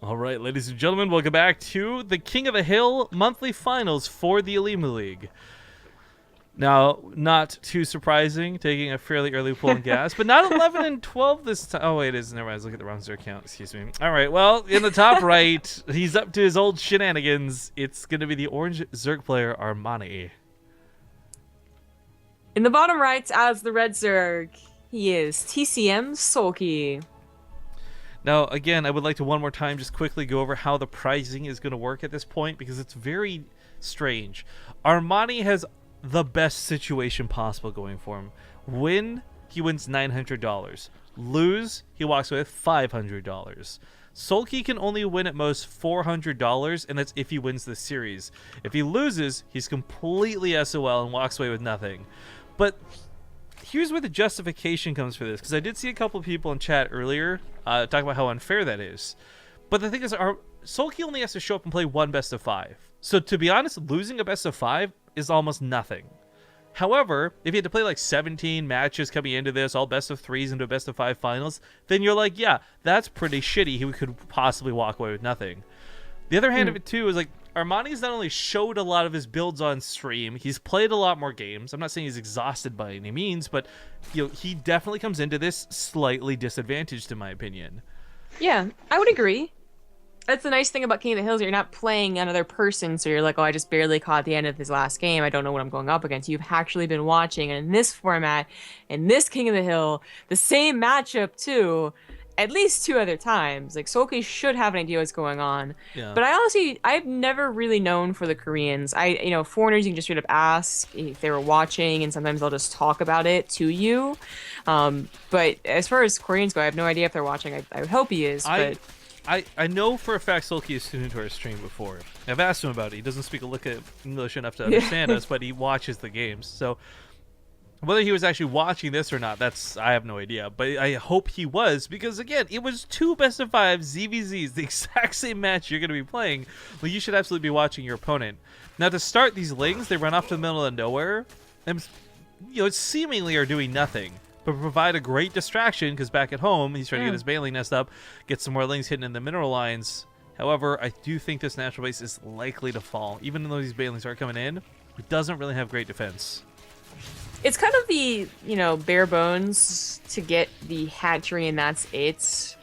All right, ladies and gentlemen, welcome back to the King of the Hill monthly finals for the Olimoleague. Now, not too surprising, taking a fairly early pull in gas, but not 11 and 12 this time. Oh, wait, it is. Never mind. I was looking at the wrong Zerg count. Excuse me. All right, well, in the top right, he's up to his old shenanigans. It's going to be the orange Zerg player, Armani. In the bottom right, as the red Zerg, he is TCM Soulkey. Now, again, I would like to one more time just quickly go over how the pricing is going to work at this point, because it's very strange. Armani has the best situation possible going for him. Win, he wins $900. Lose, he walks away with $500. Soulkey can only win at most $400, and that's if he wins the series. If he loses, he's completely SOL and walks away with nothing. But here's where the justification comes for this, because I did see a couple of people in chat earlier talk about how unfair that is. But the thing is, Soulkey only has to show up and play one best of 5. So to be honest, losing a best of 5 is almost nothing. However, if you had to play like 17 matches coming into this, all best of 3s into a best of 5 finals, then you're like, yeah, that's pretty shitty. He could possibly walk away with nothing. The other hand of it too is like, Armani's not only showed a lot of his builds on stream, he's played a lot more games. I'm not saying he's exhausted by any means, but he definitely comes into this slightly disadvantaged in my opinion. Yeah, I would agree. That's the nice thing about King of the Hills. You're not playing another person, so you're like, oh, I just barely caught the end of his last game. I don't know what I'm going up against. You've actually been watching, and in this format, in this King of the Hill, the same matchup too, at least 2 other times. Like, Soulkey should have an idea what's going on. Yeah. But I've never really known for the Koreans. Foreigners, you can just straight up ask if they were watching, and sometimes they'll just talk about it to you. But as far as Koreans go, I have no idea if they're watching. I would hope he is, but... I know for a fact Soulkey has tuned into our stream before. I've asked him about it. He doesn't speak a lick of English enough to understand us, but he watches the games. So whether he was actually watching this or not, I have no idea. But I hope he was, because again, it was 2 best of 5 ZvZs, the exact same match you're going to be playing. Well, you should absolutely be watching your opponent. Now, to start these lings, they run off to the middle of nowhere, and seemingly are doing nothing, but provide a great distraction, because back at home, he's trying to get his baneling nest up, get some more lings hidden in the mineral lines. However, I do think this natural base is likely to fall. Even though these banelings are coming in, it doesn't really have great defense. It's kind of the, bare bones to get the hatchery, and that's it.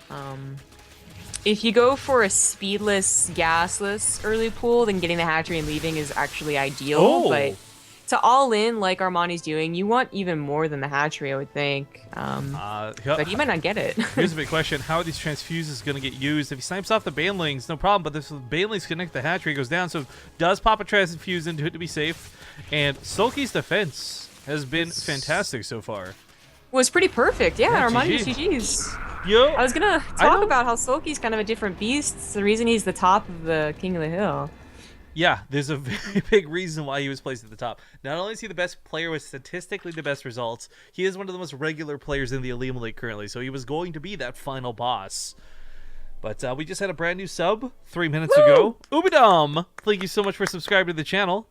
If you go for a speedless, gasless early pool, then getting the hatchery and leaving is actually ideal, but... to all in, like Armani's doing, you want even more than the hatchery, I would think. But you might not get it. Here's a big question. How are these transfuses going to get used? If he snipes off the banelings, no problem, but if the banelings connect, the hatchery goes down, so does pop a transfuse into it to be safe. And Soulkey's defense has been fantastic so far. Was pretty perfect, yeah. Armani GG's. Yo, I was going to talk about how Soulkey's kind of a different beast. It's the reason he's the top of the King of the Hill. Yeah, there's a very big reason why he was placed at the top. Not only is he the best player with statistically the best results, he is one of the most regular players in the Olimoleague currently, so he was going to be that final boss. But we just had a brand new sub 3 minutes ago. Ubidom! Thank you so much for subscribing to the channel.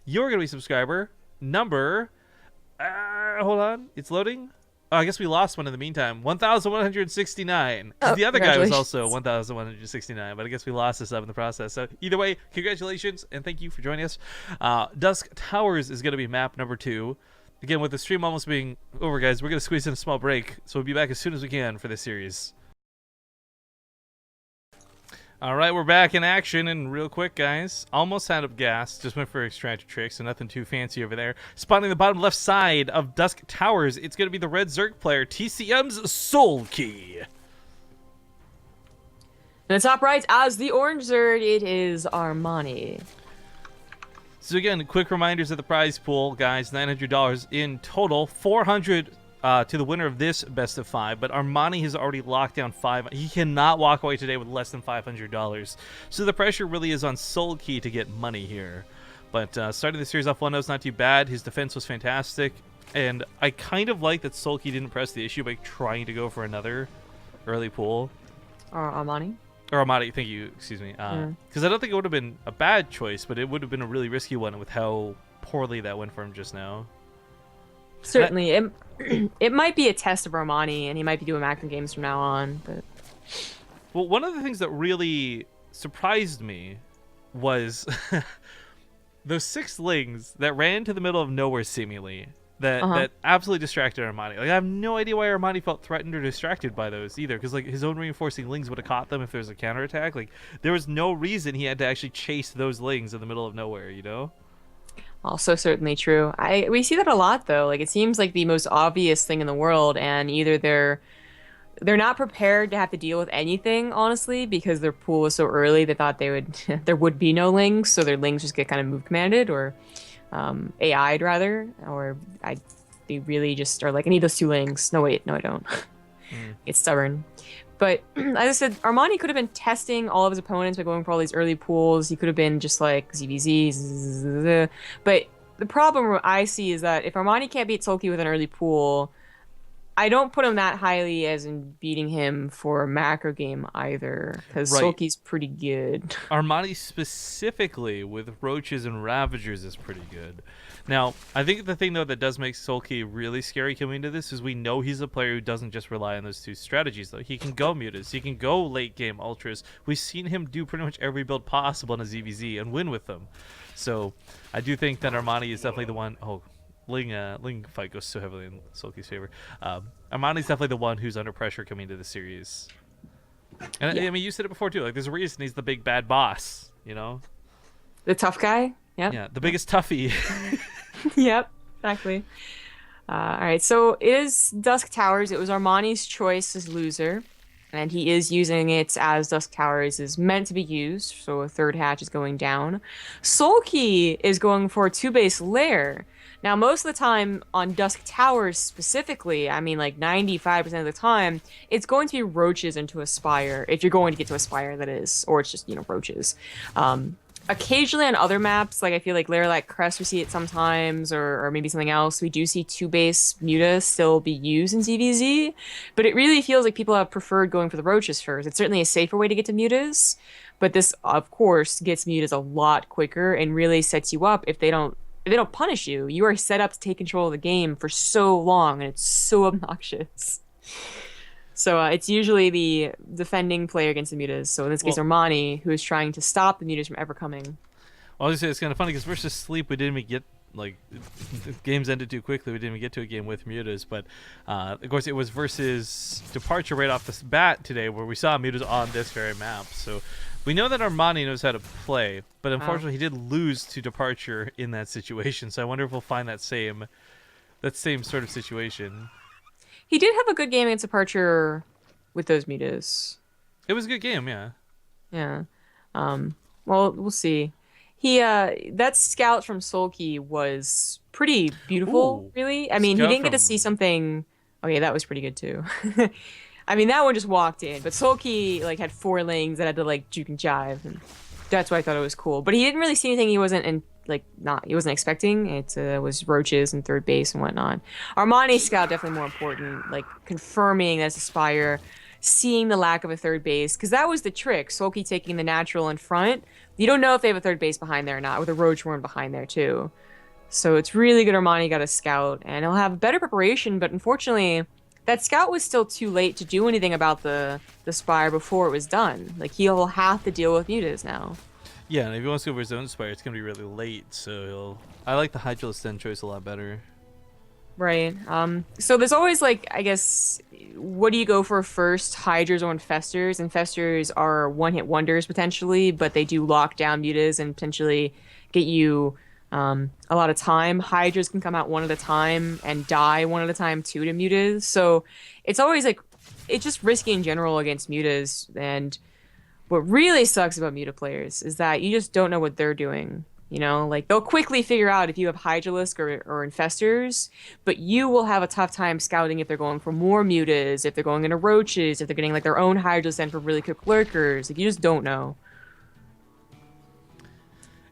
You're going to be subscriber number... hold on, it's loading. Oh, I guess we lost one in the meantime. 1,169. The other guy was also 1,169, but I guess we lost this up in the process. So either way, congratulations, and thank you for joining us. Dusk Towers is going to be map number 2. Again, with the stream almost being over, guys, we're going to squeeze in a small break, so we'll be back as soon as we can for this series. All right, we're back in action, and real quick, guys, almost had up gas, just went for extractor tricks, so nothing too fancy over there. Spawning the bottom left side of Dusk Towers, it's going to be the red Zerg player, TCM's Soulkey. In the top right, as the orange Zerg, it is Armani. So again, quick reminders of the prize pool, guys, $900 in total, $400 to the winner of this best of 5, but Armani has already locked down 5. He cannot walk away today with less than $500. So the pressure really is on Soulkey to get money here. But starting the series off 1-0 is not too bad. His defense was fantastic, and I kind of like that Soulkey didn't press the issue by trying to go for another early pool. Armani? Or Armani, thank you, excuse me. Because I don't think it would have been a bad choice, but it would have been a really risky one with how poorly that went for him just now. Certainly. It might be a test of Armani, and he might be doing acting games from now on, but... Well, one of the things that really surprised me was those 6 lings that ran into the middle of nowhere seemingly. That absolutely distracted Armani. Like, I have no idea why Armani felt threatened or distracted by those either, because like his own reinforcing lings would have caught them if there was a counterattack. Like, there was no reason he had to actually chase those lings in the middle of nowhere, you know? Also certainly true. We see that a lot though. Like it seems like the most obvious thing in the world, and either they're not prepared to have to deal with anything, honestly, because their pool was so early they thought they would there would be no lings, so their lings just get kind of move commanded or AI'd rather, or they really just are like, I need those 2 lings. No, wait, no, I don't. It's stubborn. But as I said, Armani could have been testing all of his opponents by going for all these early pools. He could have been just like ZvZ. But the problem I see is that if Armani can't beat Soulkey with an early pool, I don't put him that highly as in beating him for a macro game either, because Soulkey's pretty good. Armani specifically with Roaches and Ravagers is pretty good. Now, I think the thing, though, that does make Soulkey really scary coming into this is we know he's a player who doesn't just rely on those 2 strategies, though. He can go Mutas. He can go late-game Ultras. We've seen him do pretty much every build possible in a ZvZ and win with them. So I do think that Armani is definitely the one... Oh, Ling fight goes so heavily in Soulkey's favor. Armani's definitely the one who's under pressure coming into the series. And yeah. I mean, you said it before, too. Like, there's a reason he's the big bad boss, you know? The tough guy? Yep. Yeah, the biggest toughie. Yep, exactly. All right, so it is Dusk Towers. It was Armani's choice as loser, and he is using it as Dusk Towers is meant to be used, so a 3rd hatch is going down. Soulkey is going for a 2-base lair. Now, most of the time on Dusk Towers specifically, I mean like 95% of the time, it's going to be Roaches into a Spire, if you're going to get to a Spire, that is, or it's just, you know, Roaches. Occasionally on other maps, like I feel like Lair like Crest, we see it sometimes, or maybe something else, we do see 2-base Muta still be used in ZvZ, but it really feels like people have preferred going for the Roaches first. It's certainly a safer way to get to Mutas, but this, of course, gets Mutas a lot quicker and really sets you up if they don't punish you. You are set up to take control of the game for so long, and it's so obnoxious. So it's usually the defending player against the Mutas. So in this case, Armani, who is trying to stop the Mutas from ever coming. Well, I was gonna say, it's kind of funny because versus Sleep, we didn't even get, like, the games ended too quickly. We didn't even get to a game with Mutas. But, of course, it was versus Departure right off the bat today where we saw Mutas on this very map. So we know that Armani knows how to play, but unfortunately he did lose to Departure in that situation. So I wonder if we'll find that same sort of situation. He did have a good game against Departure with those Mutas. It was a good game, yeah. Yeah. Well, we'll see. He that scout from Soulkey was pretty beautiful, really. I mean, he didn't get to see something. Oh yeah, that was pretty good too. I mean, that one just walked in, but Soulkey like had 4 lings that had to like juke and jive, and that's why I thought it was cool. But he didn't really see anything he wasn't he wasn't expecting. It was Roaches and 3rd base and whatnot. Armani's scout definitely more important, like confirming as a Spire, seeing the lack of a 3rd base, because that was the trick. Soulkey taking the natural in front. You don't know if they have a 3rd base behind there or not, with a Roach Worm behind there too. So it's really good Armani got a scout, and he'll have better preparation, but unfortunately, that scout was still too late to do anything about the Spire before it was done. Like, he'll have to deal with Mutas now. Yeah, and if he wants to go for his own Spire, it's going to be really late, so I like the Hydralistan choice a lot better. Right. So there's always, like, I guess, what do you go for first, Hydras or Infestors? Infestors are one-hit wonders, potentially, but they do lock down Mutas and potentially get you a lot of time. Hydras can come out one at a time and die one at a time, too, to Mutas. So it's always, like, it's just risky in general against Mutas, and what really sucks about Muta players is that you just don't know what they're doing. You know, like, they'll quickly figure out if you have Hydralisk or Infestors, but you will have a tough time scouting if they're going for more Mutas, if they're going into Roaches, if they're getting, like, their own Hydralisk for really quick Lurkers. Like, you just don't know.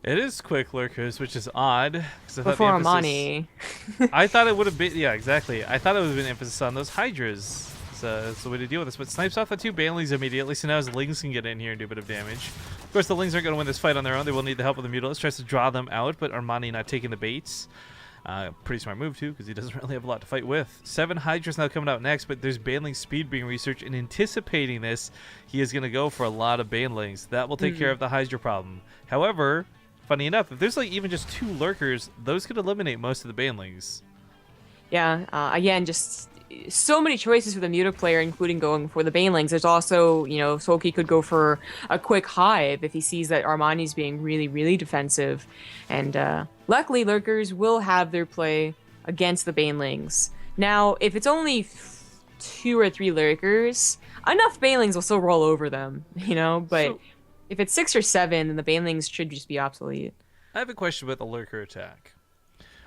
It is quick Lurkers, which is odd. Before Armani. I thought it would have been, yeah, exactly. I thought it would have been emphasis on those Hydras. That's the way to deal with this. But snipes off the 2 Banelings immediately, so now his Lings can get in here and do a bit of damage. Of course, the Lings aren't going to win this fight on their own. They will need the help of the Mutilates. Tries to draw them out, but Armani not taking the baits. Pretty smart move, too, because he doesn't really have a lot to fight with. 7 Hydras now coming out next, but there's Baneling speed being researched, and anticipating this, he is going to go for a lot of Banelings. That will take care of the Hydra problem. However, funny enough, if there's like even just 2 Lurkers, those could eliminate most of the Banelings. Yeah, again, just so many choices for the Muta player, including going for the Banelings. There's also, you know, Soulkey could go for a quick Hive if he sees that Armani's being really, really defensive. And luckily, Lurkers will have their play against the Banelings. Now, if it's only 2 or 3 Lurkers, enough Banelings will still roll over them, you know? But if it's 6 or 7, then the Banelings should just be obsolete. I have a question about the Lurker attack.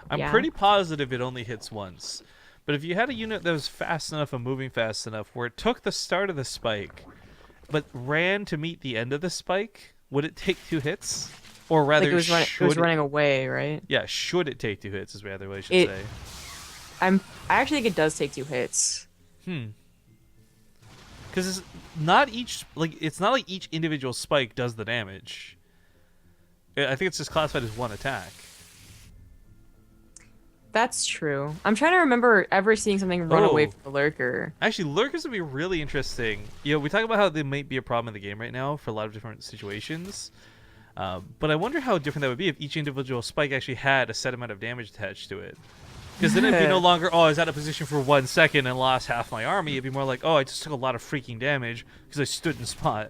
I'm pretty positive it only hits once. But if you had a unit that was fast enough and moving fast enough where it took the start of the spike, but ran to meet the end of the spike, would it take 2 hits? Or rather, like it was running away, right? Yeah, should it take 2 hits is rather what I should say. I actually think it does take 2 hits. Because it's not like each individual spike does the damage. I think it's just classified as 1 attack. That's true. I'm trying to remember ever seeing something run away from the Lurker. Actually, Lurkers would be really interesting. You know, we talk about how they might be a problem in the game right now for a lot of different situations. But I wonder how different that would be if each individual spike actually had a set amount of damage attached to it. Because then it'd be no longer, oh, I was out of position for 1 second and lost half my army. It'd be more like, oh, I just took a lot of freaking damage because I stood in spot.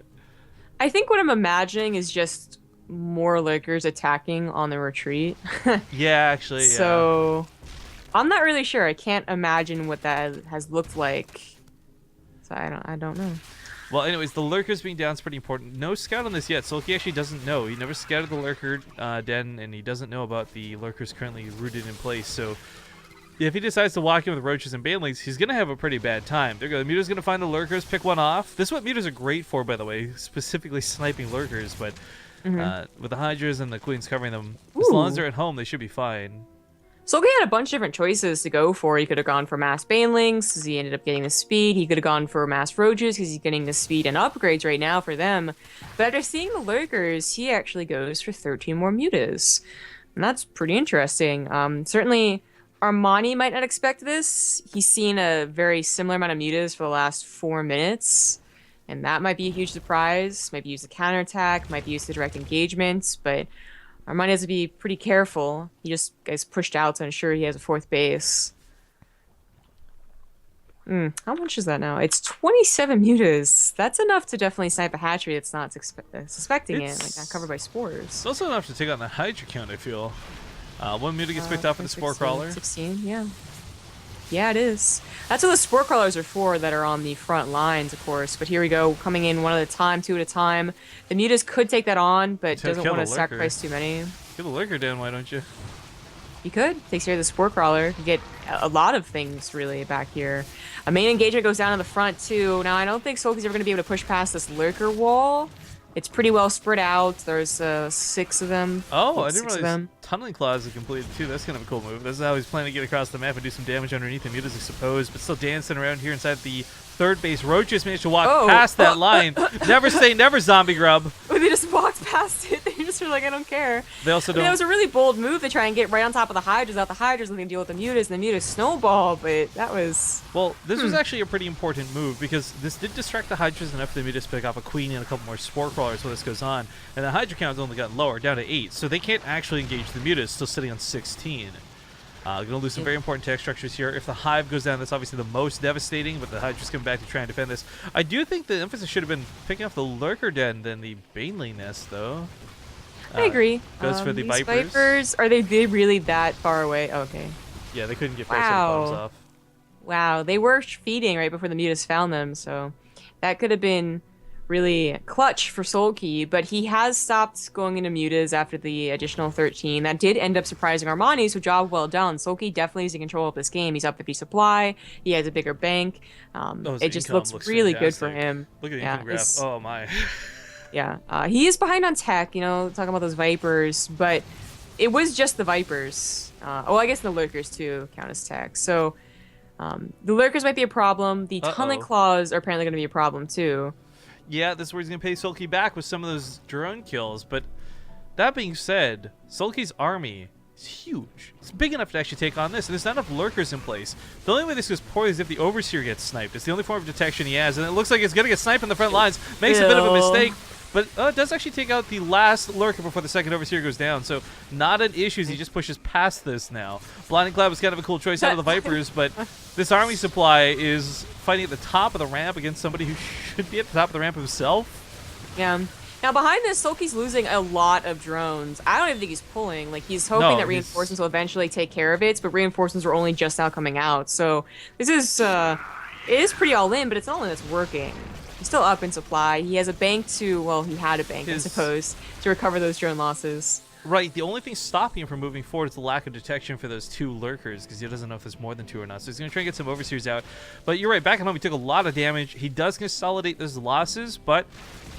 I think what I'm imagining is just more Lurkers attacking on the retreat. Yeah, actually, yeah. So, I'm not really sure. I can't imagine what that has looked like. So I don't know. Well, anyways, the Lurkers being down is pretty important. No scout on this yet. Soulkey actually doesn't know. He never scouted the Lurker den, and he doesn't know about the Lurkers currently rooted in place. So, if he decides to walk in with Roaches and Banelings, he's going to have a pretty bad time. The Muta's going to find the Lurkers, pick one off. This is what Mutas are great for, by the way, specifically sniping Lurkers, but with the Hydras and the Queens covering them, as long as they're at home, they should be fine. Soulkey had a bunch of different choices to go for. He could have gone for mass Banelings because he ended up getting the speed. He could have gone for mass Roaches because he's getting the speed and upgrades right now for them. But after seeing the Lurkers, he actually goes for 13 more Mutas. And that's pretty interesting. Certainly, Armani might not expect this. He's seen a very similar amount of Mutas for the last 4 minutes. And that might be a huge surprise. Might be used to counterattack, might be used to direct engagements, but Armani has to be pretty careful. He just gets pushed out to ensure he has a 4th base. How much is that now? It's 27 Mutas. That's enough to definitely snipe a hatchery that's not suspecting it, like not covered by spores. It's also enough to take on the Hydra count, I feel. 1 Muta gets picked off in the Spore Crawler. 16, yeah. Yeah, it is. That's what the Spore Crawlers are for, that are on the front lines, of course. But here we go, coming in 1 at a time, 2 at a time. The Mutas could take that on, but doesn't want to sacrifice too many. Get the Lurker down, why don't you? You could. Takes care of the Spore Crawler. You get a lot of things, really, back here. A main engagement goes down in the front, too. Now, I don't think Soulkey's ever going to be able to push past this Lurker wall. It's pretty well spread out. There's 6 of them. Oh, I didn't realize Tunneling Claws are completed too. That's kind of a cool move. That's how he's planning to get across the map and do some damage underneath the Mutas, I suppose. But still dancing around here inside the 3rd base. Roaches managed to walk past that line. Never say never, zombie grub. They just walked past it. They just were like, I don't care. They also don't. That was a really bold move to try and get right on top of the Hydras. Out the Hydras, and then deal with the Mutas, and the Mutas snowball. But that was this was actually a pretty important move because this did distract the Hydras enough for the Mutas to pick off a Queen and a couple more Spore Crawlers while this goes on. And the Hydra count's only gotten lower, down to 8, so they can't actually engage the Mutas, still sitting on 16. Going to lose some very important tech structures here. If the Hive goes down, that's obviously the most devastating, but the Hydra's coming back to try and defend this. I do think the emphasis should have been picking off the Lurker Den than the Baneling nest, though. I agree. Goes for the These Vipers. Are they really that far away? Okay. Yeah, they couldn't get bombs off. Wow, they were feeding right before the Mutas found them, so that could have been really clutch for Soulkey, but he has stopped going into Mutas after the additional 13. That did end up surprising Armani, so job well done. Soulkey definitely is in control of this game. He's up 50 supply. He has a bigger bank. It just looks really good for him. Look at the income graph. Oh, my. Yeah. He is behind on tech, talking about those Vipers, but it was just the Vipers. I guess the Lurkers, too, count as tech. So the Lurkers might be a problem. The Tunneling Claws are apparently going to be a problem, too. Yeah, this is where he's going to pay Soulkey back with some of those drone kills. But that being said, Soulkey's army It's huge. It's big enough to actually take on this, and there's not enough lurkers in place. The only way this goes poorly is if the Overseer gets sniped. It's the only form of detection he has, and it looks like it's going to get sniped in the front lines. Makes a bit of a mistake, but it does actually take out the last lurker before the second Overseer goes down, so not an issue as he just pushes past this now. Blinding Cloud was kind of a cool choice out of the Vipers, but this army supply is fighting at the top of the ramp against somebody who should be at the top of the ramp himself. Yeah. Now, behind this, Soulkey's losing a lot of drones. I don't even think he's pulling. Like, he's hoping that reinforcements will eventually take care of it, but reinforcements are only just now coming out. So, this is, it is pretty all-in, but it's not all-in that's working. He's still up in supply. He has a bank to, well, he had a bank, I suppose, to recover those drone losses. Right, the only thing stopping him from moving forward is the lack of detection for those 2 lurkers, because he doesn't know if there's more than 2 or not. So he's going to try and get some Overseers out. But you're right, back at home he took a lot of damage. He does consolidate those losses, but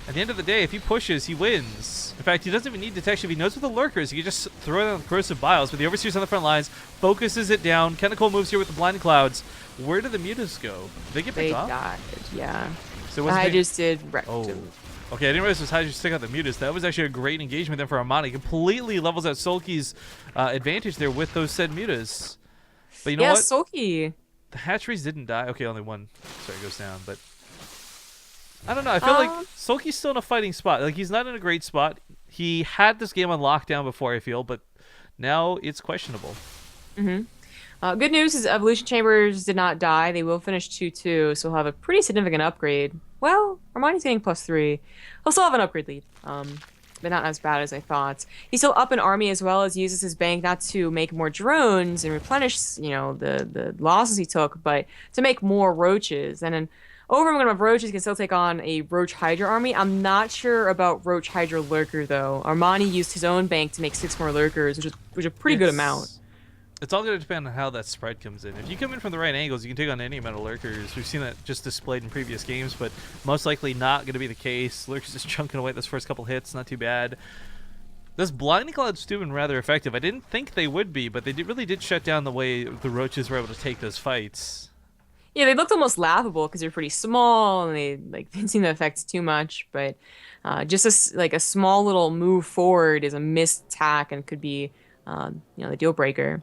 at the end of the day, if he pushes, he wins. In fact, he doesn't even need detection. If he knows what the lurker is, he can just throw it on the Corrosive Biles. But the Overseers on the front lines, focuses it down. Kinda cool moves here with the Blinding Clouds. Where did the mutas go? Did they get picked off? They died, yeah. So I just did wrecked him. Okay, I didn't realize it was how you stick out the mutas. That was actually a great engagement there for Armani. Completely levels out Soulkey's advantage there with those said mutas. But you know what? Soulkey. The hatcheries didn't die. Okay, only one. Sorry, goes down. But I don't know. I feel like Soulkey's still in a fighting spot. Like, he's not in a great spot. He had this game on lockdown before, I feel, but now it's questionable. Good news is Evolution Chambers did not die. They will finish 2-2, so he'll have a pretty significant upgrade. Well, Armani's getting +3. He'll still have an upgrade lead, but not as bad as I thought. He's still up in army as well as uses his bank not to make more drones and replenish, you know, the losses he took, but to make more roaches. And an overamount of roaches can still take on a Roach Hydra army. I'm not sure about Roach Hydra Lurker, though. Armani used his own bank to make 6 more Lurkers, which is a pretty good amount. It's all going to depend on how that spread comes in. If you come in from the right angles, you can take on any amount of lurkers. We've seen that just displayed in previous games, but most likely not going to be the case. Lurkers just chunking away those first couple hits, not too bad. Those Blinding Clouds have been rather effective. I didn't think they would be, but they really did shut down the way the roaches were able to take those fights. Yeah, they looked almost laughable because they're pretty small and they didn't seem to affect too much. But just a small little move forward is a missed attack and could be the deal breaker.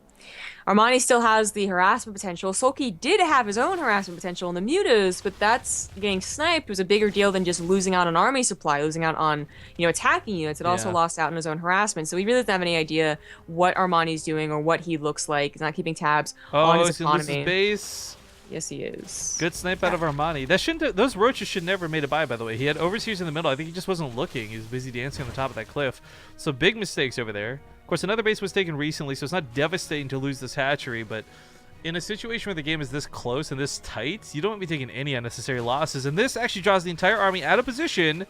Armani still has the harassment potential. Soulkey did have his own harassment potential in the mutas, but that's getting sniped was a bigger deal than just losing out on army supply, losing out on attacking units. It also lost out on his own harassment. So he really doesn't have any idea what Armani's doing or what he looks like. He's not keeping tabs on his economy. Lose his base. Yes, he is. Good snipe out of Armani. That shouldn't. Those roaches should never have made it by the way. He had Overseers in the middle. I think he just wasn't looking. He was busy dancing on the top of that cliff. So big mistakes over there. Of course, another base was taken recently, so it's not devastating to lose this hatchery, but in a situation where the game is this close and this tight, you don't want to be taking any unnecessary losses. And this actually draws the entire army out of position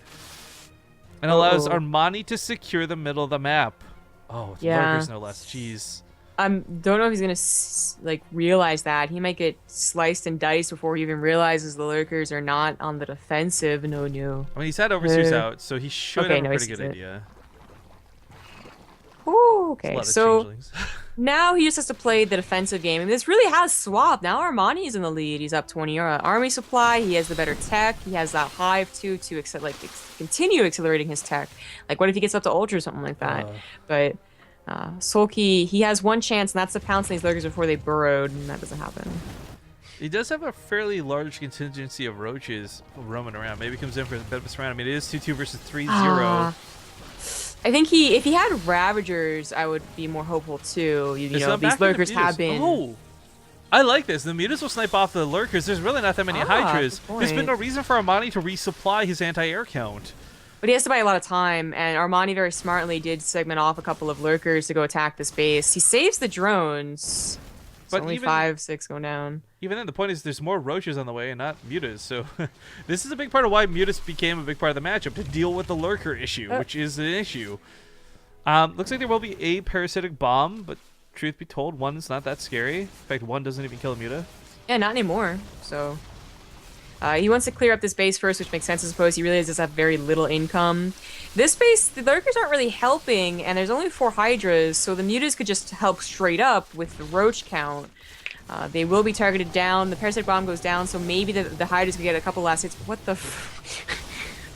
and allows Armani to secure the middle of the map. Oh, lurkers no less. Jeez. Don't know if he's gonna realize that. He might get sliced and diced before he even realizes the lurkers are not on the defensive. No. I mean, he's had Overseers out, so he should have a pretty good idea. Ooh, okay, so now he just has to play the defensive game, and this really has swapped. Now Armani is in the lead. He's up 20 army supply. He has the better tech. He has that hive too to continue accelerating his tech. Like, what if he gets up to ultra or something like that? But Soulkey, he has one chance, and that's to pounce on these lurkers before they burrowed, and that doesn't happen. He does have a fairly large contingency of roaches roaming around. Maybe he comes in for a bit of a surround. I mean, it is 2-2 versus 3-0. I think if he had Ravagers, I would be more hopeful too. These lurkers have been. Oh, I like this. The mutas will snipe off the lurkers. There's really not that many Hydras. There's been no reason for Armani to resupply his anti-air count. But he has to buy a lot of time, and Armani very smartly did segment off a couple of lurkers to go attack this base. He saves the drones. But only 5-6 going down. Even then, the point is there's more roaches on the way and not mutas. So this is a big part of why mutas became a big part of the matchup, to deal with the lurker issue, which is an issue. Looks like there will be a parasitic bomb, but truth be told, one's not that scary. In fact, one doesn't even kill a muta. Yeah, not anymore. So he wants to clear up this base first, which makes sense, I suppose. He really does have very little income. This base, the lurkers aren't really helping, and there's only 4 Hydras, so the mutas could just help straight up with the roach count. They will be targeted down. The parasitic bomb goes down, so maybe the Hydras could get a couple last hits. What the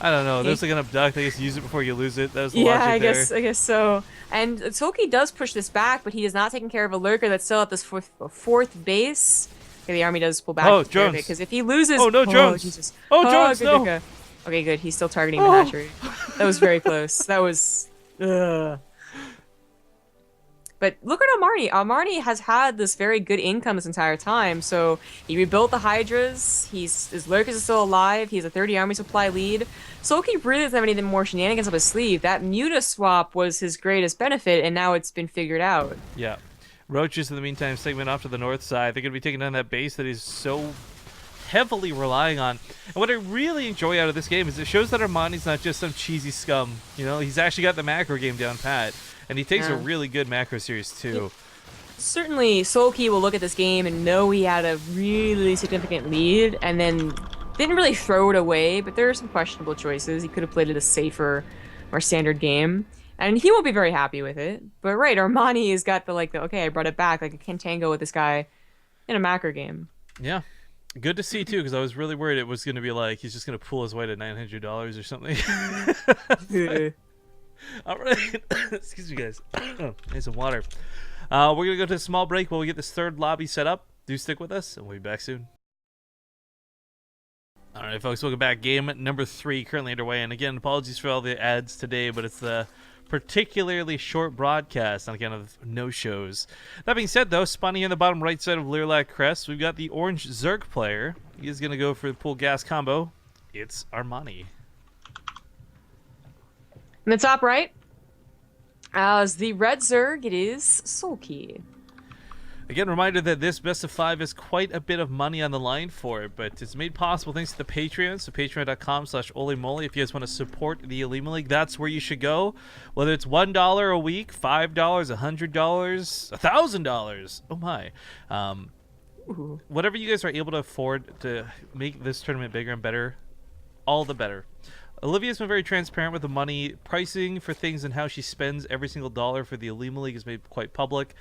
I don't know. There's like an abduct. I guess use it before you lose it. That was the Yeah, logic there. I guess so. And Soulkey does push this back, but he is not taking care of a lurker that's still at this fourth base. Okay, the army does pull back. Oh, drones. Because if he loses, Oh no, drones. Jesus. Oh, drones. Good, No. good. Okay, good. He's still targeting the hatchery. That was very close. That was. Ugh. But look at Armani. Armani has had this very good income this entire time. So he rebuilt the Hydras. His lurkers are still alive. He has a 30 army supply lead. Soulkey really doesn't have anything more shenanigans up his sleeve. That Muta swap was his greatest benefit, and now it's been figured out. Yeah. Roaches, in the meantime, segment off to the north side. They're going to be taking down that base that he's so heavily relying on. And what I really enjoy out of this game is it shows that Armani's not just some cheesy scum. You know, he's actually got the macro game down pat. And he takes a really good macro series, too. Certainly, Soulkey will look at this game and know he had a really significant lead, and then didn't really throw it away, but there are some questionable choices. He could have played it a safer, more standard game, and he won't be very happy with it. But right, Armani has got the, okay, I brought it back. Like, I can't tango with this guy in a macro game. Yeah. Good to see, too, because I was really worried it was going to be like, he's just going to pull his way to $900 or something. All right. Excuse me, guys. Need some water. We're going to go to a small break while we get this third lobby set up. Do stick with us, and we'll be back soon. All right, folks, welcome back. Game number 3 currently underway. And again, apologies for all the ads today, but it's the particularly short broadcast on account of no-shows. That being said, though, spawning in the bottom right side of Learlac Crest, we've got the orange Zerg player. He's going to go for the pool gas combo. It's Armani. In the top right, as the red Zerg, it is Soulkey. Again, reminder that this best of 5 is quite a bit of money on the line for it, but it's made possible thanks to the Patreon, so patreon.com/Olimoleague. If you guys want to support the Olimoleague, that's where you should go. Whether it's $1 a week, $5, $100, $1,000. Oh my. Whatever you guys are able to afford to make this tournament bigger and better, all the better. Olivia's been very transparent with the money pricing for things and how she spends every single dollar for the Olimoleague is made quite public.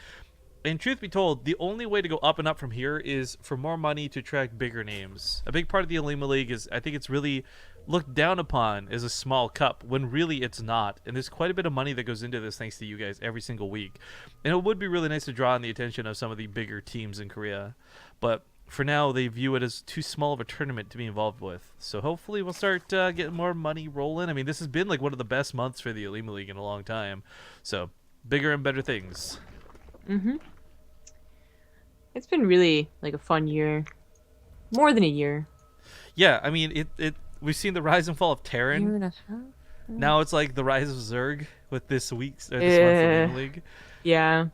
And truth be told, the only way to go up and up from here is for more money to attract bigger names. A big part of the Olimoleague is I think it's really looked down upon as a small cup when really it's not. And there's quite a bit of money that goes into this thanks to you guys every single week. And it would be really nice to draw on the attention of some of the bigger teams in Korea. But for now, they view it as too small of a tournament to be involved with. So hopefully we'll start getting more money rolling. I mean, this has been like one of the best months for the Olimoleague in a long time. So bigger and better things. It's been really like a fun year. More than a year. Yeah, I mean, we've seen the rise and fall of Terran. Now it's like the rise of Zerg with this week's or this month's Olimoleague. Yeah.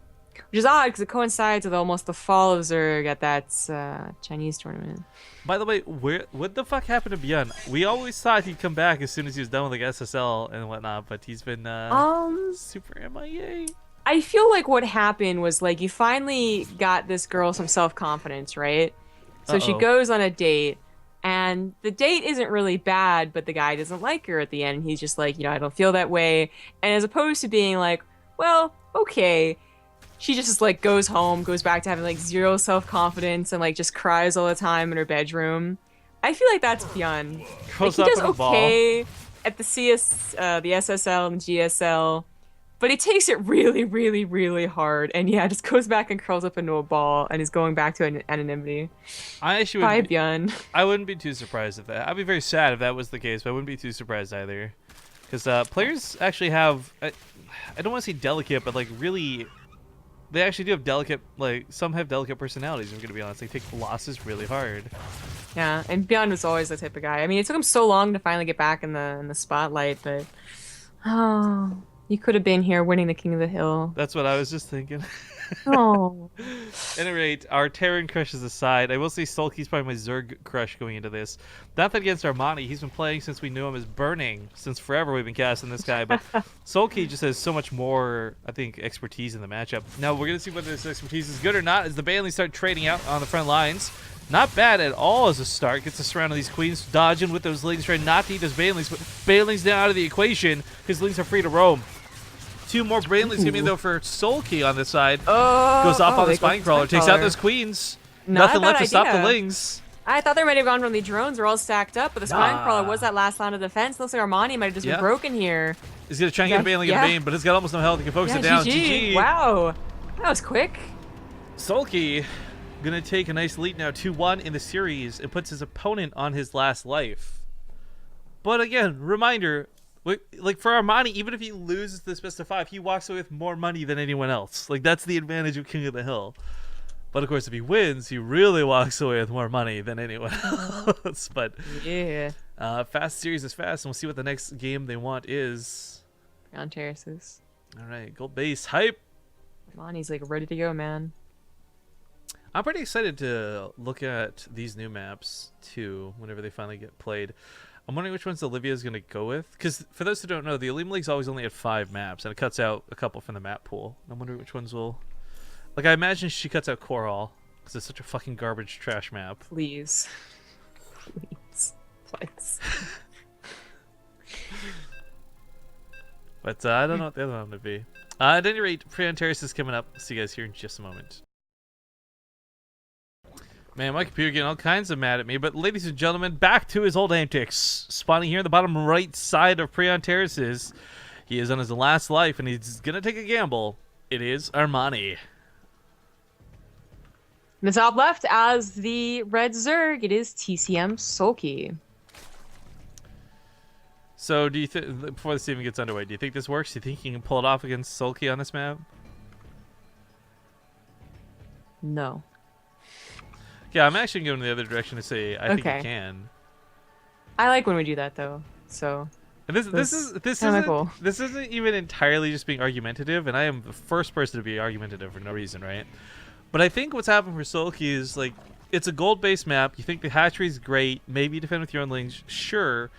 Which is odd because it coincides with almost the fall of Zerg at that Chinese tournament. By the way, what the fuck happened to Bjorn? We always thought he'd come back as soon as he was done with like SSL and whatnot, but he's been super MIA. I feel like what happened was like you finally got this girl some self-confidence, right? So she goes on a date, and the date isn't really bad, but the guy doesn't like her at the end. He's just like, I don't feel that way. And as opposed to being like, well, okay. She just like goes home, goes back to having like zero self-confidence and like just cries all the time in her bedroom. I feel like that's Bjorn. Like, he does okay at the the SSL and GSL, but he takes it really, really, really hard. And yeah, just goes back and curls up into a ball and is going back to anonymity. I actually Bjorn. I wouldn't be too surprised if that. I'd be very sad if that was the case, but I wouldn't be too surprised either. Because players actually have, I don't want to say delicate, but like really. They actually do have delicate, some have delicate personalities, I'm going to be honest. They take losses really hard. Yeah, and Bjorn was always the type of guy. I mean, it took him so long to finally get back in the spotlight, but... Oh, you could have been here winning the King of the Hill. That's what I was just thinking. Oh. At any rate, our Terran crushes aside, I will say Soulkey's probably my Zerg crush going into this. Nothing against Armani. He's been playing since we knew him as Burning. Since forever we've been casting this guy. But Soulkey just has so much more, I think, expertise in the matchup. Now, we're going to see whether this expertise is good or not as the Bailings start trading out on the front lines. Not bad at all as a start. Gets to surround these queens, dodging with those lings, trying not to eat those Bailings. But Bailings now out of the equation. His lings are free to roam. 2 more Bailings coming in, though, for Soulkey on this side. Goes off on the Spine Crawler. Takes out those queens. Nothing left to stop the Lings. I thought they might have gone from the drones. We're all stacked up, but the Spine Crawler was that last line of defense. Looks like Armani might have just been broken here. He's gonna try and get a bane, like a bane, but it's got almost no health. He can focus it down. GG. Wow, that was quick. Soulkey gonna take a nice lead now, 2-1 in the series, and puts his opponent on his last life. But again, reminder, like for Armani, even if he loses this best of 5, he walks away with more money than anyone else. Like that's the advantage of King of the Hill. But of course, if he wins, he really walks away with more money than anyone else. But yeah, fast series is fast, and we'll see what the next game they want is. On terraces. All right, gold base hype. Armani's like ready to go, man. I'm pretty excited to look at these new maps too. Whenever they finally get played, I'm wondering which ones Olivia is going to go with. Because for those who don't know, the Olimoleague's always only at 5 maps, and it cuts out a couple from the map pool. I'm wondering which ones will. Like, I imagine she cuts out Coral, because it's such a fucking garbage trash map. Please. Please. Please. But I don't know what the other one would be. At any rate, Pre on Terrace is coming up. See you guys here in just a moment. Man, my computer getting all kinds of mad at me. But ladies and gentlemen, back to his old antics. Spawning here in the bottom right side of Pre on Terraces. He is on his last life, and he's going to take a gamble. It is Armani. In the top left, as the red Zerg, it is TCM Soulkey. So, do you think, before this even gets underway, do you think this works? Do you think he can pull it off against Soulkey on this map? No. Yeah, I'm actually going the other direction to say I think he can. I like when we do that, though. So. And this isn't even entirely just being argumentative, and I am the first person to be argumentative for no reason, right? But I think what's happened for Soulkey is, like, it's a gold-based map. You think the hatchery's great. Maybe you defend with your own lings. Sure.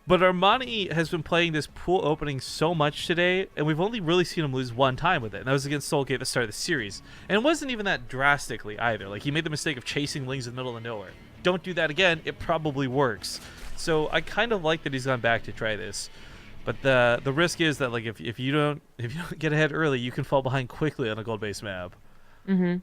But Armani has been playing this pool opening so much today, and we've only really seen him lose one time with it. And that was against Soulkey at the start of the series. And it wasn't even that drastically either. Like, he made the mistake of chasing lings in the middle of nowhere. Don't do that again. It probably works. So I kind of like that he's gone back to try this. But the risk is that, like, if you don't get ahead early, you can fall behind quickly on a gold-based map. Mm-hmm.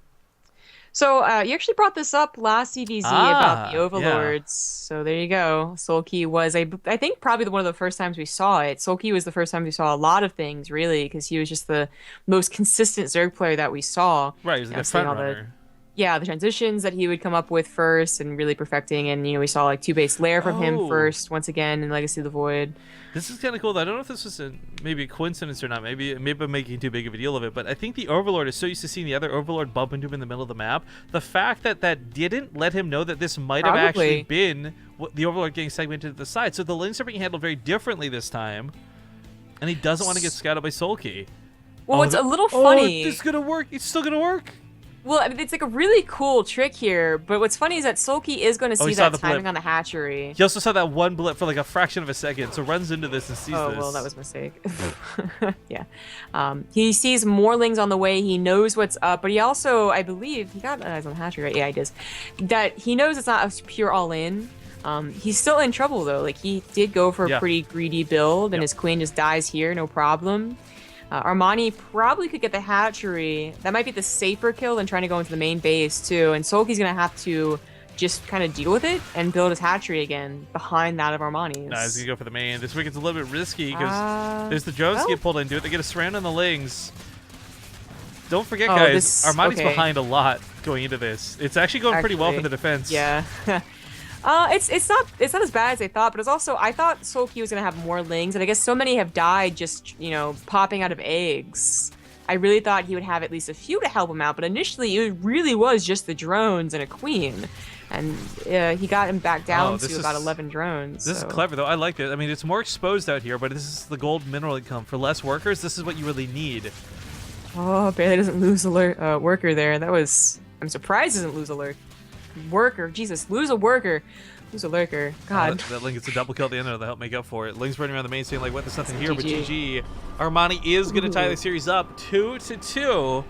So you actually brought this up last ZvZ about the Overlords. Yeah. So there you go. Soulkey was, I think, probably one of the first times we saw it. Soulkey was the first time we saw a lot of things, really, because he was just the most consistent Zerg player that we saw. Right, he was like a front runner. The transitions that he would come up with first and really perfecting. And, we saw, like, 2-base lair from him first, once again, in Legacy of the Void. This is kind of cool. I don't know if this was maybe a coincidence or not. Maybe I'm making too big of a deal of it. But I think the Overlord is so used to seeing the other Overlord bump into him in the middle of the map. The fact that didn't let him know that this might have actually been the Overlord getting segmented to the side. So the lanes are being handled very differently this time. And he doesn't want to get scouted by Soulkey. Well, it's a little funny. This is going to work. It's still going to work. Well, I mean, it's like a really cool trick here, but what's funny is that Soulkey is going to see that timing on the hatchery. He also saw that one blip for like a fraction of a second, so runs into this and sees this. Oh, well, that was a mistake. Yeah. He sees more lings on the way. He knows what's up, but he also, I believe, he got eyes on the hatchery, right? Yeah, he does. That he knows it's not a pure all-in. He's still in trouble, though. Like, he did go for a pretty greedy build, and his queen just dies here, no problem. Armani probably could get the hatchery. That might be the safer kill than trying to go into the main base, too. And Soulkey's going to have to just kind of deal with it and build his hatchery again behind that of Armani's. Nah, he's going to go for the main. This week it's a little bit risky because there's the drones get pulled into it. They get a surround on the lings. Don't forget, guys, Armani's behind a lot going into this. It's actually going pretty well for the defense. Yeah. It's not as bad as I thought, but it's also, I thought Soulkey was gonna have more lings, and I guess so many have died just, popping out of eggs. I really thought he would have at least a few to help him out, but initially it really was just the drones and a queen. And he got him back down to about 11 drones. This is clever, though. I like it. I mean, it's more exposed out here, but this is the gold mineral income. For less workers, this is what you really need. Oh, barely doesn't lose a worker there. That was... I'm surprised he doesn't lose a worker. Jesus, lose a worker. Lose a lurker. God. That Ling gets a double kill at the end of it to help make up for it. Ling's running around the main saying, like, what, there's nothing here, but GG. Armani is going to tie the series up 2-2.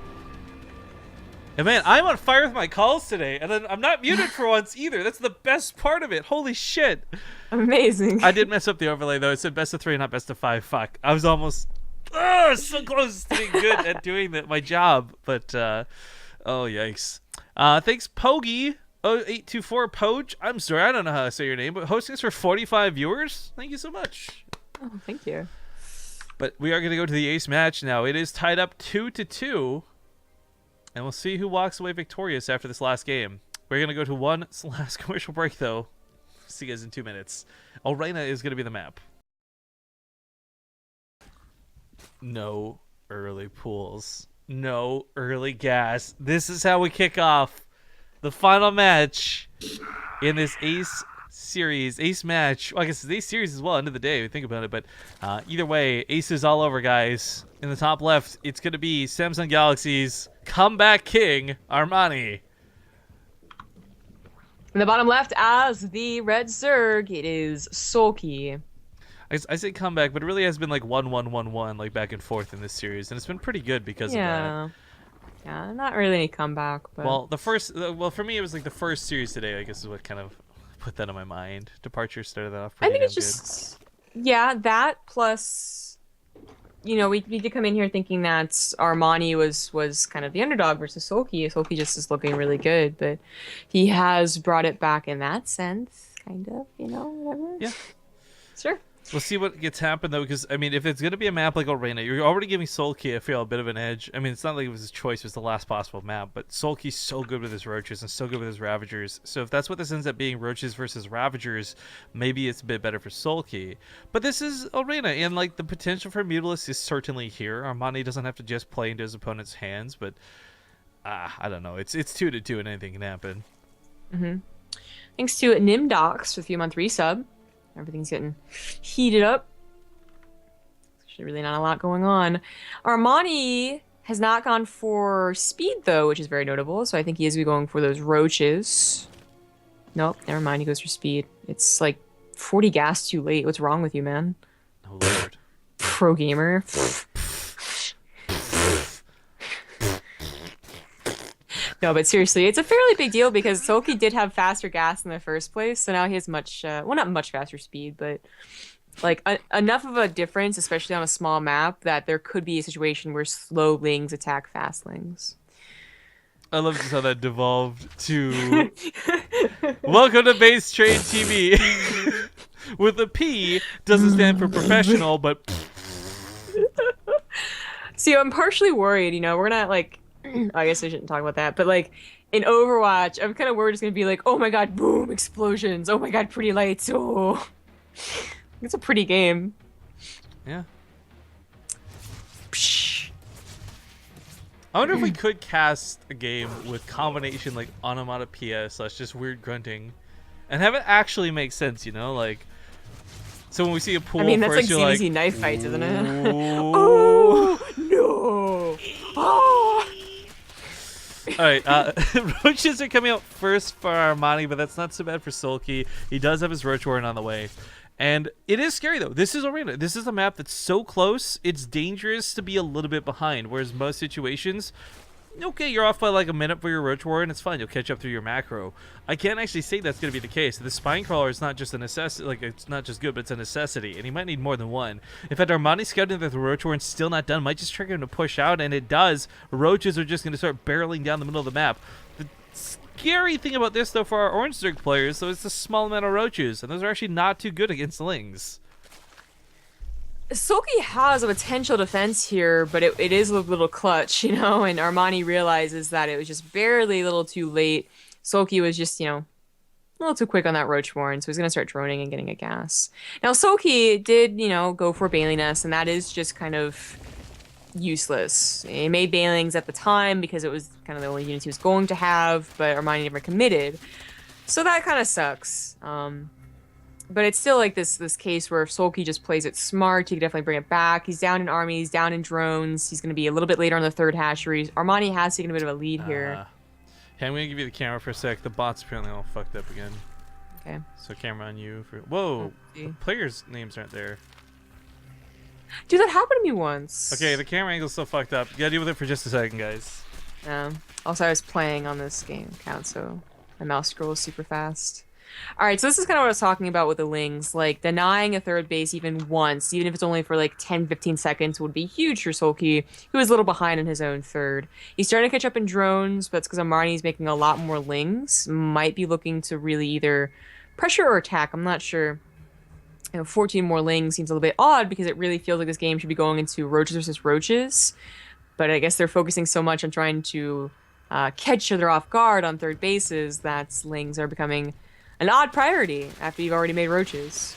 And man, I'm on fire with my calls today, and I'm not muted for once either. That's the best part of it. Holy shit. Amazing. I did mess up the overlay, though. It said best of 3, not best of 5. Fuck. I was almost so close to being good at doing my job. But, oh, yikes. Thanks, Pogi. 0824 Poach. I'm sorry, I don't know how to say your name, but hosting us for 45 viewers. Thank you so much. Oh, thank you. But we are going to go to the ace match now. It is tied up 2-2. And we'll see who walks away victorious after this last game. We're going to go to one last commercial break, though. See you guys in 2 minutes. Arena is going to be the map. No early pools. No early gas. This is how we kick off the final match in this ace series, ace match. Well, I guess it's ace series as well, end of the day, if you think about it. But either way, aces all over, guys. In the top left, it's going to be Samsung Galaxy's comeback king, Armani. In the bottom left, as the red Zerg, it is Soulkey. I say comeback, but it really has been like 1-1-1-1, like back and forth in this series, and it's been pretty good because of that. Yeah, not really any comeback. But... Well, for me, it was like the first series today, I guess, is what kind of put that on my mind. Departure started that off pretty I think it's just, yeah, that plus, you know, we need to come in here thinking that Armani was kind of the underdog versus Soulkey. Soulkey just is looking really good, but he has brought it back in that sense, kind of, you know, whatever. Yeah. Sure. We'll see what gets happen though, because I mean, if it's gonna be a map like Arena, you're already giving Soulkey, I feel, a bit of an edge. I mean, it's not like it was his choice; it was the last possible map. But Soulkey's so good with his roaches and so good with his ravagers. So if that's what this ends up being, roaches versus ravagers, maybe it's a bit better for Soulkey. But this is Arena, and like the potential for Mutalisk is certainly here. Armani doesn't have to just play into his opponent's hands, but I don't know. It's 2-2, and anything can happen. Thanks to Nimdox with a few month resub. Everything's getting heated up. There's actually really not a lot going on. Armani has not gone for speed, though, which is very notable. So I think he is going for those roaches. Nope, never mind. He goes for speed. It's like 40 gas too late. What's wrong with you, man? Oh, Lord. Pro gamer. No, but seriously, it's a fairly big deal because Soulkey did have faster gas in the first place, so now he has much, well, not much faster speed, but like enough of a difference, especially on a small map, that there could be a situation where slow lings attack fast lings. I love just how that devolved to welcome to BaseTradeTV. With a P, doesn't stand for professional, but see, I'm partially worried, you know, we're not like, I guess I shouldn't talk about that, but like in Overwatch, I'm kind of worried it's gonna be like, oh my god, boom, explosions, oh my god, pretty lights, oh. It's a pretty game. Yeah. I wonder if we could cast a game with combination like onomatopoeia / just weird grunting and have it actually make sense, you know? Like, so when we see a pool, I mean, that's first, like you're ZvZ knife fights, isn't it? Oh, no! Oh! Alright, roaches are coming out first for Armani, but that's not so bad for Soulkey. He does have his roach warren on the way. And it is scary, though. This is Arena. This is a map that's so close, it's dangerous to be a little bit behind, whereas most situations, okay, you're off by like a minute for your roach warren, it's fine, you'll catch up through your macro. I can't actually say that's going to be the case. The spine crawler is not just a necessity, like it's not just good, but it's a necessity, and he might need more than one. In fact, Armani scouting that the roach warren's still not done might just trigger him to push out, and it does. Roaches are just going to start barreling down the middle of the map. The scary thing about this, though, for our Orange Zerg players, though, is the small amount of roaches, and those are actually not too good against lings. Soulkey has a potential defense here, but it is a little clutch, you know, and Armani realizes that it was just barely a little too late. Soulkey was just, you know, a little too quick on that roach warren, so he's going to start droning and getting a gas. Now, Soulkey did, you know, go for Bailing Nest, and that is just kind of useless. He made Bailings at the time because it was kind of the only units he was going to have, but Armani never committed. So that kind of sucks. But it's still like this case where if Soulkey just plays it smart, he can definitely bring it back. He's down in armies, he's down in drones. He's going to be a little bit later on the third hatchery. Armani has taken a bit of a lead here. Hey, I'm going to give you the camera for a sec. The bot's apparently all fucked up again. Okay. So camera on you. For whoa, players' names aren't there. Dude, that happened to me once. Okay, the camera angle's still fucked up. You gotta deal with it for just a second, guys. Also, I was playing on this game account, so my mouse scrolls super fast. All right, so this is kind of what I was talking about with the Lings. Like, denying a third base even once, even if it's only for like 10, 15 seconds, would be huge for Soulkey, who is a little behind in his own third. He's starting to catch up in drones, but it's because Armani's making a lot more Lings. Might be looking to really either pressure or attack. I'm not sure. 14 more Lings seems a little bit odd because it really feels like this game should be going into roaches versus roaches. But I guess they're focusing so much on trying to catch each other off guard on third bases that Lings are becoming an odd priority after you've already made roaches.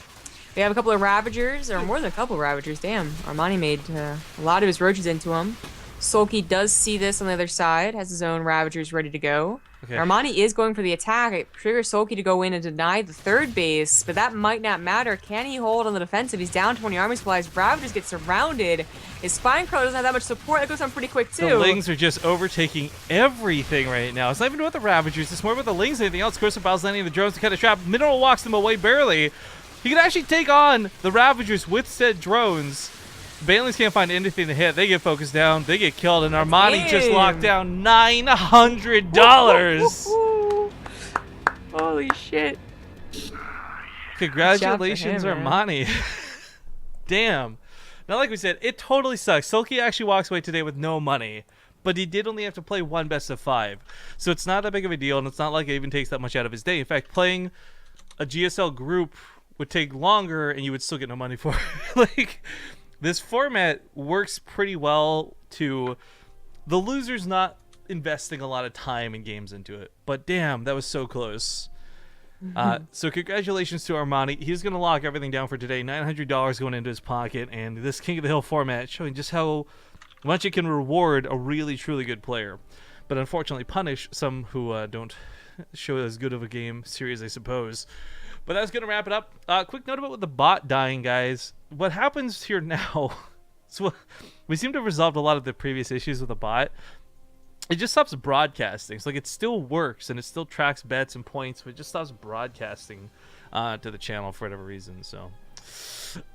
We have a couple of Ravagers, or more than a couple of Ravagers. Damn, Armani made a lot of his roaches into him. Soulkey does see this on the other side, has his own Ravagers ready to go. Okay. Armani is going for the attack. It triggers Soulkey to go in and deny the third base, but that might not matter. Can he hold on the defensive? He's down 20 army supplies. Ravagers get surrounded. His Spine Crawler doesn't have that much support. That goes on pretty quick, too. The Lings are just overtaking everything right now. It's not even about the Ravagers. It's more about the Lings than anything else. Corsair Battle's landing the drones to cut a trap. Mineral walks them away barely. He can actually take on the Ravagers with said drones. Banelings can't find anything to hit. They get focused down. They get killed. And Armani just locked down $900. Holy shit. Congratulations, Armani. Damn. Now, like we said, it totally sucks. Soulkey actually walks away today with no money. But he did only have to play one best of 5. So it's not that big of a deal. And it's not like it even takes that much out of his day. In fact, playing a GSL group would take longer. And you would still get no money for it. Like... This format works pretty well to the losers not investing a lot of time and games into it. But damn, that was so close. So congratulations to Armani. He's going to lock everything down for today. $900 going into his pocket. And this King of the Hill format showing just how much it can reward a really, truly good player. But unfortunately punish some who don't show as good of a game series, I suppose. But that's going to wrap it up. Quick note about the bot dying, guys. What happens here now, so we seem to have resolved a lot of the previous issues with the bot. It just stops broadcasting. So like it still works and it still tracks bets and points, but it just stops broadcasting to the channel for whatever reason. So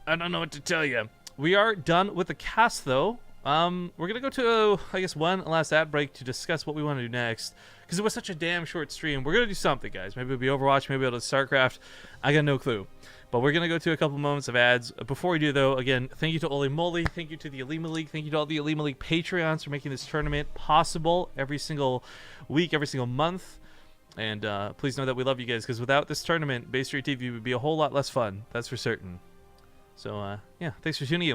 I don't know what to tell you. We are done with the cast though. We're going to go to, I guess, one last ad break to discuss what we want to do next. Because it was such a damn short stream. We're going to do something, guys. Maybe it'll be Overwatch, maybe it'll be StarCraft. I got no clue. But we're going to go to a couple moments of ads. Before we do, though, again, thank you to Olimoleague. Thank you to the Olimoleague. Thank you to all the Olimoleague Patreons for making this tournament possible every single week, every single month. And please know that we love you guys. Because without this tournament, BaseTradeTV would be a whole lot less fun. That's for certain. So, yeah, thanks for tuning in.